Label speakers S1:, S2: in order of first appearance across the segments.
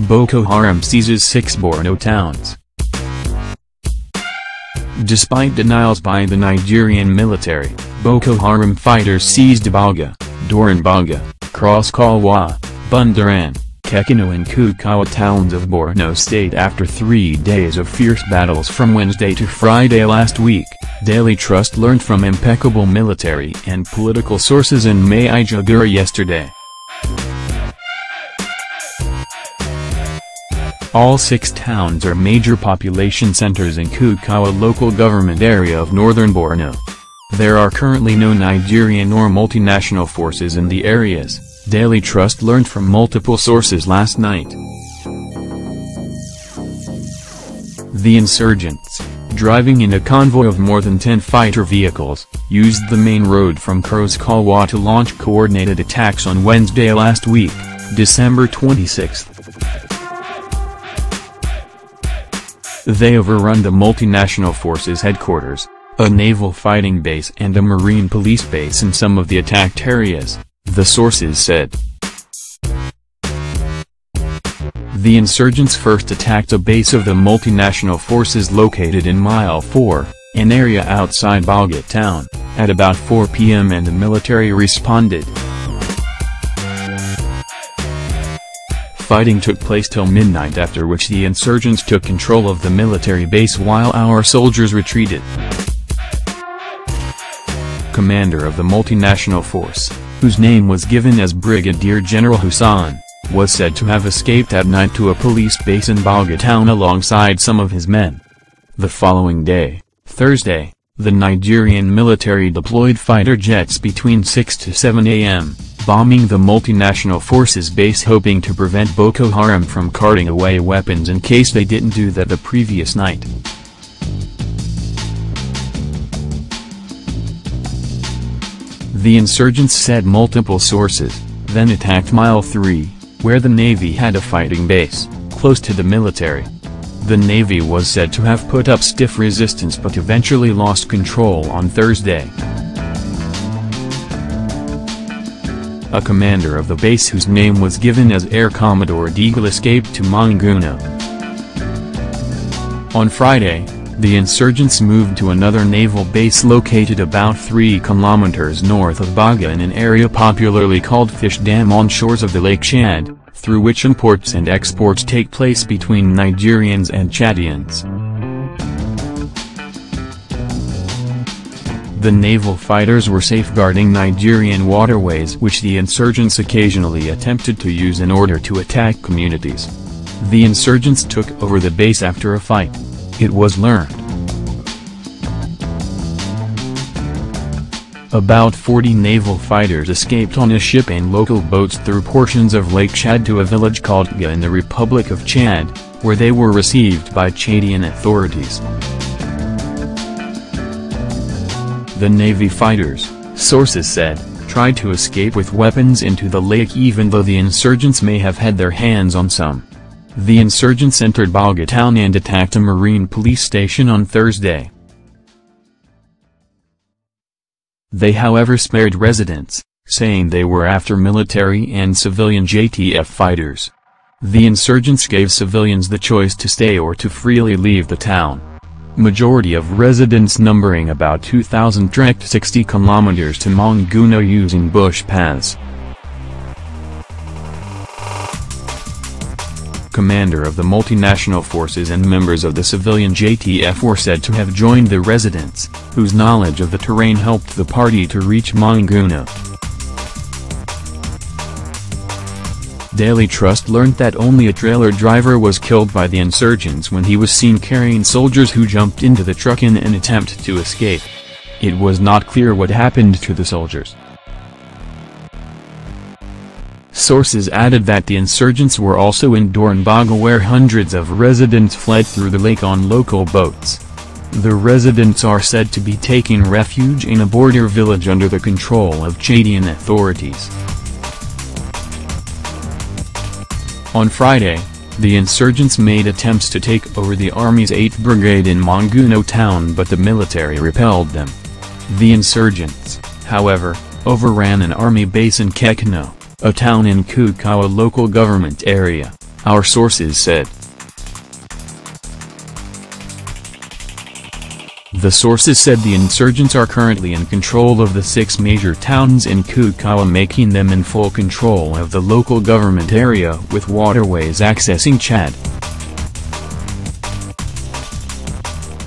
S1: Boko Haram seizes 6 Borno towns. Despite denials by the Nigerian military, Boko Haram fighters seized Baga, Doranbaga, Kros Kawwa, Bundaran, Kekino and Kawwa towns of Borno State after 3 days of fierce battles from Wednesday to Friday last week, Daily Trust learned from impeccable military and political sources in Maiduguri yesterday. All 6 towns are major population centers in Kawwa local government area of northern Borno. There are currently no Nigerian or multinational forces in the areas, Daily Trust learned from multiple sources last night. The insurgents, driving in a convoy of more than 10 fighter vehicles, used the main road from Kros Kawwa to launch coordinated attacks on Wednesday last week, December 26. They overrun the multinational forces headquarters, a naval fighting base and a marine police base in some of the attacked areas, the sources said. The insurgents first attacked a base of the multinational forces located in Mile 4, an area outside Baga town, at about 4 p.m. and the military responded. Fighting took place till midnight, after which the insurgents took control of the military base while our soldiers retreated. Commander of the multinational force, whose name was given as Brigadier General Hussein, was said to have escaped at night to a police base in Baga town alongside some of his men. The following day, Thursday, the Nigerian military deployed fighter jets between 6 to 7 a.m., bombing the multinational forces base, hoping to prevent Boko Haram from carting away weapons in case they didn't do that the previous night. The insurgents, said multiple sources, then attacked Mile 3, where the Navy had a fighting base, close to the military. The Navy was said to have put up stiff resistance but eventually lost control on Thursday. A commander of the base, whose name was given as Air Commodore Deagle, escaped to Manguna. On Friday, the insurgents moved to another naval base located about 3 kilometers north of Baga in an area popularly called Fish Dam on shores of the Lake Chad, through which imports and exports take place between Nigerians and Chadians. The naval fighters were safeguarding Nigerian waterways, which the insurgents occasionally attempted to use in order to attack communities. The insurgents took over the base after a fight, it was learned. About 40 naval fighters escaped on a ship and local boats through portions of Lake Chad to a village called Ga in the Republic of Chad, where they were received by Chadian authorities. The Navy fighters, sources said, tried to escape with weapons into the lake, even though the insurgents may have had their hands on some. The insurgents entered Baga town and attacked a marine police station on Thursday. They however spared residents, saying they were after military and civilian JTF fighters. The insurgents gave civilians the choice to stay or to freely leave the town. Majority of residents, numbering about 2,000, trekked 60 kilometers to Manguna using bush paths. Commander of the multinational forces and members of the civilian JTF were said to have joined the residents, whose knowledge of the terrain helped the party to reach Manguna. Daily Trust learned that only a trailer driver was killed by the insurgents when he was seen carrying soldiers who jumped into the truck in an attempt to escape. It was not clear what happened to the soldiers. Sources added that the insurgents were also in Doranbaga, where hundreds of residents fled through the lake on local boats. The residents are said to be taking refuge in a border village under the control of Chadian authorities. On Friday, the insurgents made attempts to take over the Army's 8th Brigade in Manguna town, but the military repelled them. The insurgents, however, overran an army base in Kekino, a town in Kawwa local government area, our sources said. The sources said the insurgents are currently in control of the 6 major towns in Kros Kawwa, making them in full control of the local government area with waterways accessing Chad.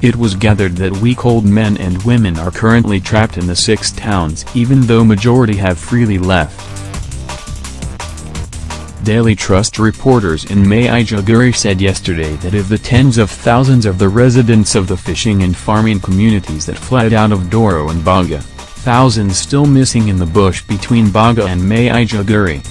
S1: It was gathered that weak-old men and women are currently trapped in the 6 towns, even though majority have freely left. Daily Trust reporters in Maiduguri said yesterday that of the tens of thousands of the residents of the fishing and farming communities that fled out of Doro and Baga, thousands still missing in the bush between Baga and Maiduguri.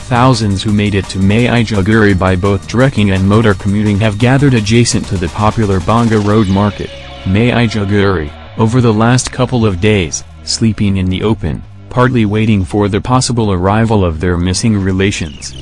S1: Thousands who made it to Maiduguri by both trekking and motor commuting have gathered adjacent to the popular Baga Road Market, Maiduguri, over the last couple of days, sleeping in the open, partly waiting for the possible arrival of their missing relations.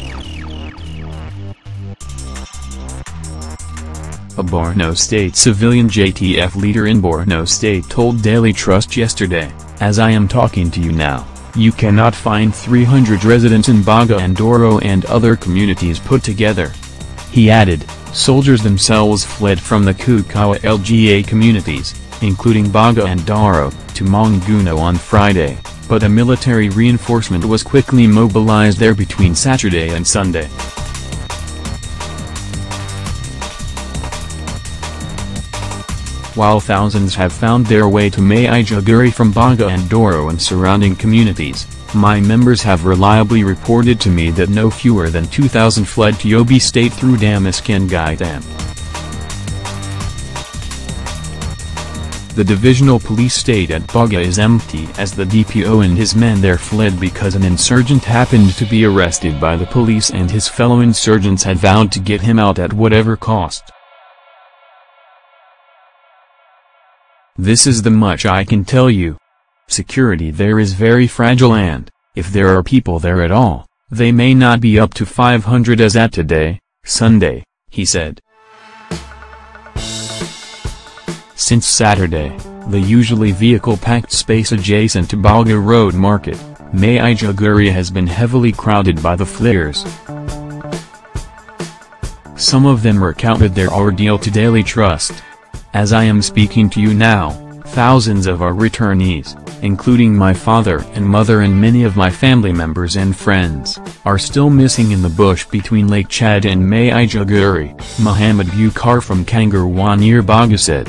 S1: A Borno State civilian JTF leader in Borno State told Daily Trust yesterday, "As I am talking to you now, you cannot find 300 residents in Baga and Doro and other communities put together." He added, soldiers themselves fled from the Kros Kawwa LGA communities, including Baga and Doro, to Monguno on Friday, but a military reinforcement was quickly mobilized there between Saturday and Sunday. While thousands have found their way to Maiduguri from Baga and Doro and surrounding communities, my members have reliably reported to me that no fewer than 2,000 fled to Yobe State through Damask and Gaitam. The divisional police state at Baga is empty as the DPO and his men there fled because an insurgent happened to be arrested by the police and his fellow insurgents had vowed to get him out at whatever cost. This is the much I can tell you. Security there is very fragile and, if there are people there at all, they may not be up to 500 as at today, Sunday, he said. Since Saturday, the usually vehicle-packed space adjacent to Baga Road Market, Maiduguri has been heavily crowded by the fleers. Some of them recounted their ordeal to Daily Trust. As I am speaking to you now, thousands of our returnees, including my father and mother and many of my family members and friends, are still missing in the bush between Lake Chad and Maiduguri, Muhammad Bukar from Kangarwa near Baga said.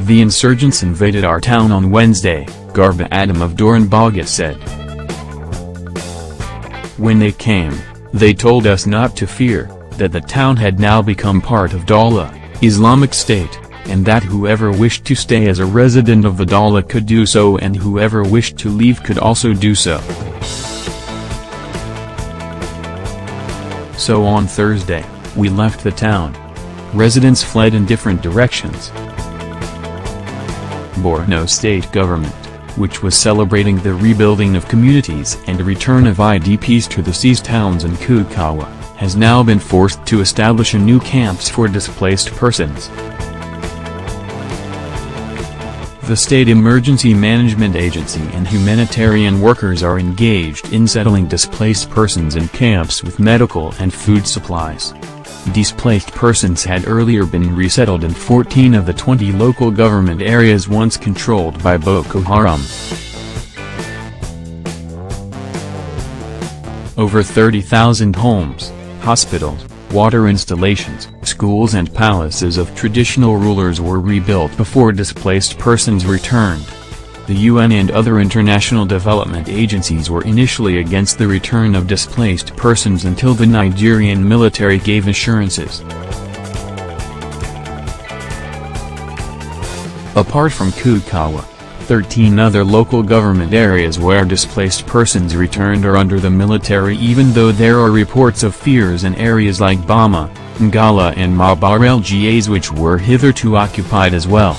S1: The insurgents invaded our town on Wednesday, Garba Adam of Doran Baga said. When they came, they told us not to fear, that the town had now become part of Dawla, Islamic State, and that whoever wished to stay as a resident of the Dawla could do so and whoever wished to leave could also do so. So on Thursday, we left the town. Residents fled in different directions. Borno state government, which was celebrating the rebuilding of communities and return of IDPs to the seized towns in Kros Kawwa, has now been forced to establish new camps for displaced persons. The State Emergency Management Agency and humanitarian workers are engaged in settling displaced persons in camps with medical and food supplies. Displaced persons had earlier been resettled in 14 of the 20 local government areas once controlled by Boko Haram. Over 30,000 homes, hospitals, water installations, schools and palaces of traditional rulers were rebuilt before displaced persons returned. The UN and other international development agencies were initially against the return of displaced persons until the Nigerian military gave assurances. Apart from Kros Kawwa, 13 other local government areas where displaced persons returned are under the military, even though there are reports of fears in areas like Bama, Ngala and Mabar LGAs which were hitherto occupied as well.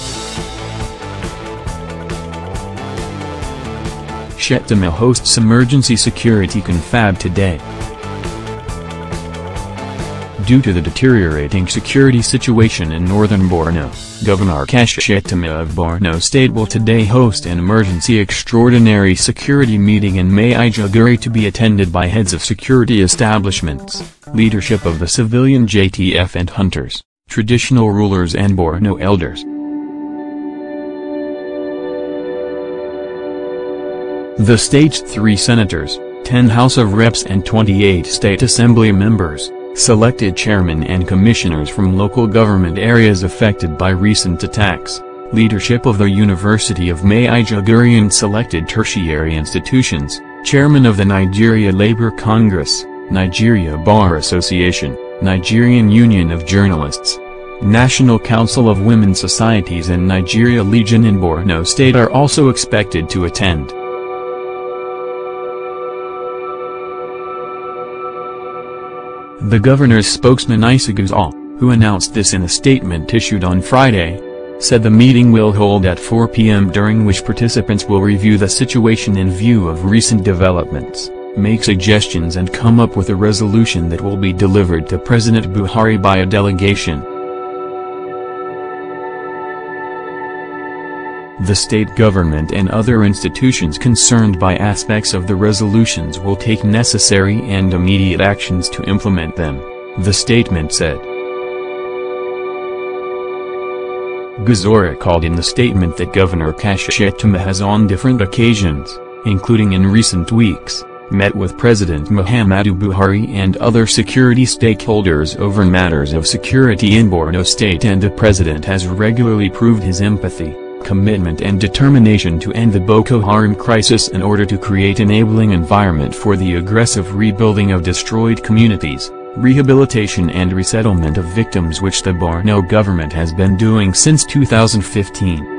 S1: Shettima hosts emergency security confab today. Due to the deteriorating security situation in northern Borno, Governor Kros Kawwa of Borno State will today host an emergency extraordinary security meeting in Maiduguri to be attended by heads of security establishments, leadership of the civilian JTF and hunters, traditional rulers and Borno elders. The state's 3 senators, 10 House of Reps and 28 State Assembly members, selected chairmen and commissioners from local government areas affected by recent attacks, leadership of the University of Maiduguri and selected tertiary institutions, chairman of the Nigeria Labour Congress, Nigeria Bar Association, Nigerian Union of Journalists, National Council of Women's Societies and Nigeria Legion in Borno State are also expected to attend. The governor's spokesman Isa Guzal, who announced this in a statement issued on Friday, said the meeting will hold at 4 p.m. during which participants will review the situation in view of recent developments, make suggestions and come up with a resolution that will be delivered to President Buhari by a delegation. The state government and other institutions concerned by aspects of the resolutions will take necessary and immediate actions to implement them, the statement said. Guzora called in the statement that Governor Kros Kawwa has on different occasions, including in recent weeks, met with President Muhammadu Buhari and other security stakeholders over matters of security in Borno State, and the president has regularly proved his empathy, commitment and determination to end the Boko Haram crisis in order to create an enabling environment for the aggressive rebuilding of destroyed communities, rehabilitation and resettlement of victims, which the Borno government has been doing since 2015.